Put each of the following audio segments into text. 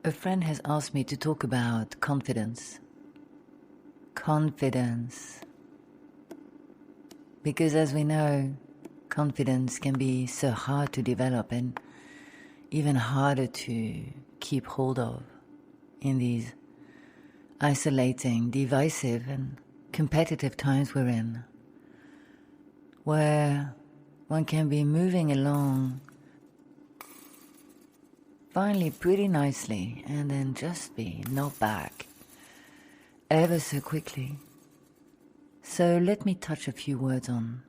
A friend has asked me to talk about confidence. Confidence. Because as we know, confidence can be so hard to develop and even harder to keep hold of in these isolating, divisive and competitive times we're in, where one can be moving along finally pretty nicely and then just be knocked back ever so quickly. So let me touch a few words on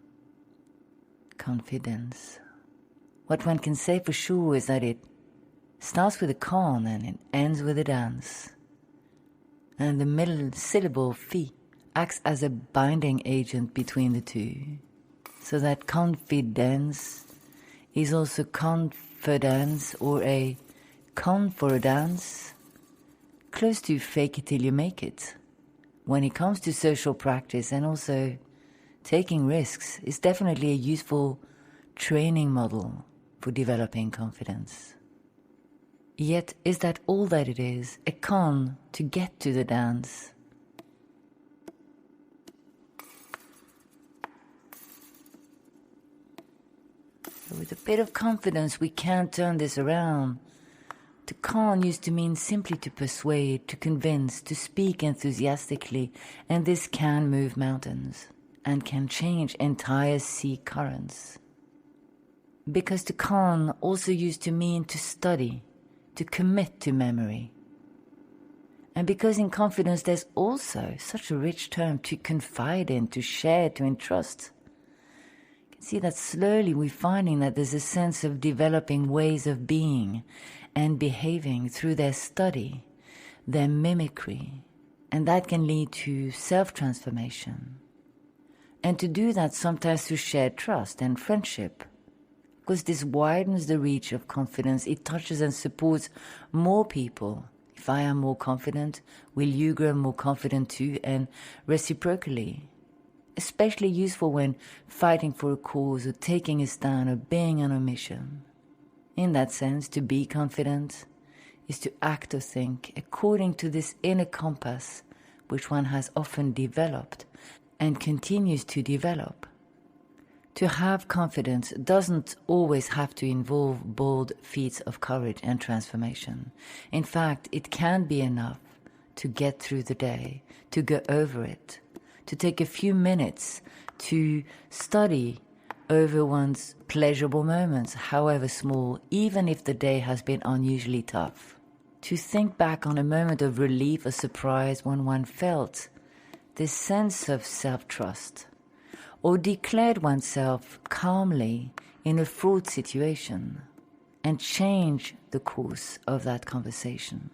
confidence. What one can say for sure is that it starts with a con and it ends with a dance. And the middle syllable "fi" acts as a binding agent between the two. So that confidence is also confidence, or a con for a dance, close to fake it till you make it. When it comes to social practice and also taking risks, is definitely a useful training model for developing confidence. Yet, is that all that it is? A con to get to the dance? So with a bit of confidence, we can turn this around. To con used to mean simply to persuade, to convince, to speak enthusiastically, and this can move mountains and can change entire sea currents. Because to con also used to mean to study, to commit to memory. And because in confidence there's also such a rich term to confide in, to share, to entrust. You can see that slowly we're finding that there's a sense of developing ways of being and behaving through their study, their mimicry, and that can lead to self-transformation. And to do that sometimes through shared trust and friendship, because this widens the reach of confidence. It touches and supports more people. If I am more confident, will you grow more confident too, and reciprocally. Especially useful when fighting for a cause or taking a stand or being on a mission. In that sense, to be confident is to act or think according to this inner compass which one has often developed and continues to develop. To have confidence doesn't always have to involve bold feats of courage and transformation. In fact, it can be enough to get through the day, to go over it, to take a few minutes to study over one's pleasurable moments, however small, even if the day has been unusually tough. To think back on a moment of relief or surprise when one felt this sense of self-trust, or declared oneself calmly in a fraught situation and changed the course of that conversation,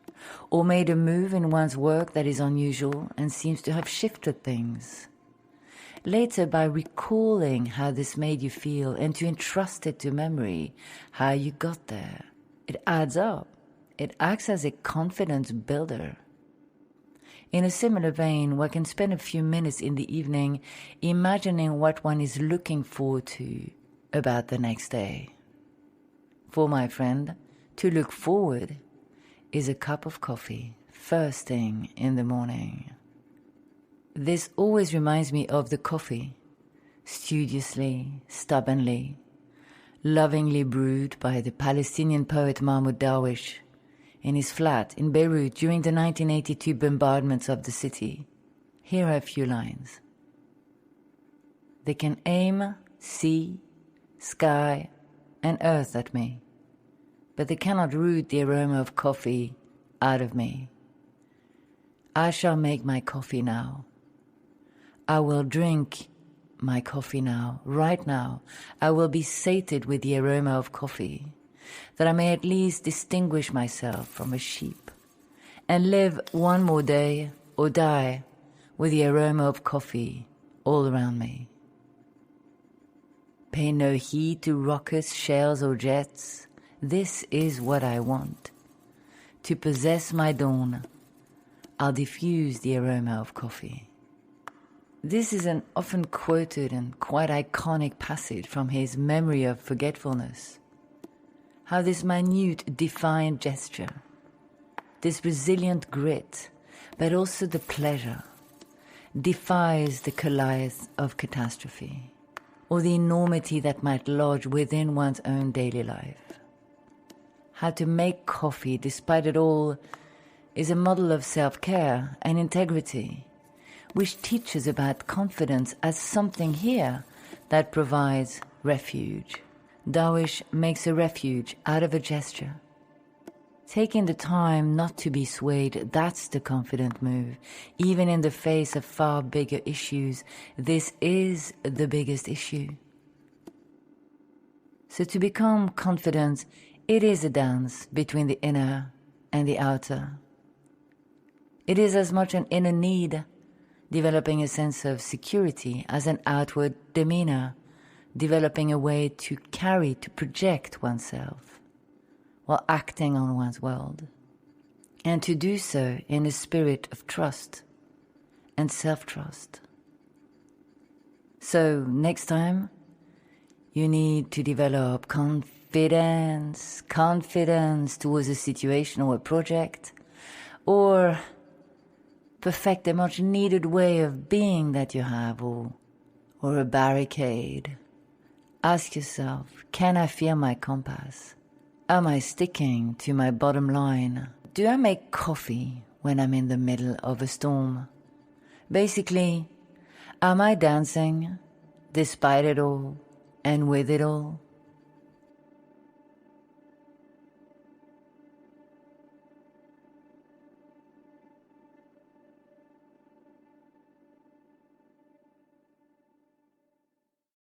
or made a move in one's work that is unusual and seems to have shifted things. Later, by recalling how this made you feel and to entrust it to memory, how you got there, it adds up. It acts as a confidence builder. In a similar vein, one can spend a few minutes in the evening imagining what one is looking forward to about the next day. For my friend, to look forward is a cup of coffee first thing in the morning. This always reminds me of the coffee, studiously, stubbornly, lovingly brewed by the Palestinian poet Mahmoud Darwish in his flat in Beirut during the 1982 bombardments of the city. Here are a few lines. They can aim sea, sky, and earth at me, but they cannot root the aroma of coffee out of me. I shall make my coffee now. I will drink my coffee now, right now. I will be sated with the aroma of coffee, that I may at least distinguish myself from a sheep, and live one more day or die with the aroma of coffee all around me. Pay no heed to rockets, shells, or jets. This is what I want. To possess my dawn, I'll diffuse the aroma of coffee. This is an often quoted and quite iconic passage from his Memory of Forgetfulness. How this minute, defiant gesture this resilient grit, but also the pleasure, defies the Goliath of catastrophe, or the enormity that might lodge within one's own daily life. How to make coffee despite it all is a model of self-care and integrity, which teaches about confidence as something here that provides refuge. Darwish makes a refuge out of a gesture. Taking the time not to be swayed, that's the confident move. Even in the face of far bigger issues, this is the biggest issue. So to become confident, it is a dance between the inner and the outer. It is as much an inner need, developing a sense of security, as an outward demeanor, developing a way to carry, to project oneself, while acting on one's world, and to do so in a spirit of trust and self-trust. So next time, you need to develop confidence towards a situation or a project, or perfect a much needed way of being that you have, or a barricade. Ask yourself, can I feel my compass? Am I sticking to my bottom line? Do I make coffee when I'm in the middle of a storm? Basically, am I dancing despite it all and with it all?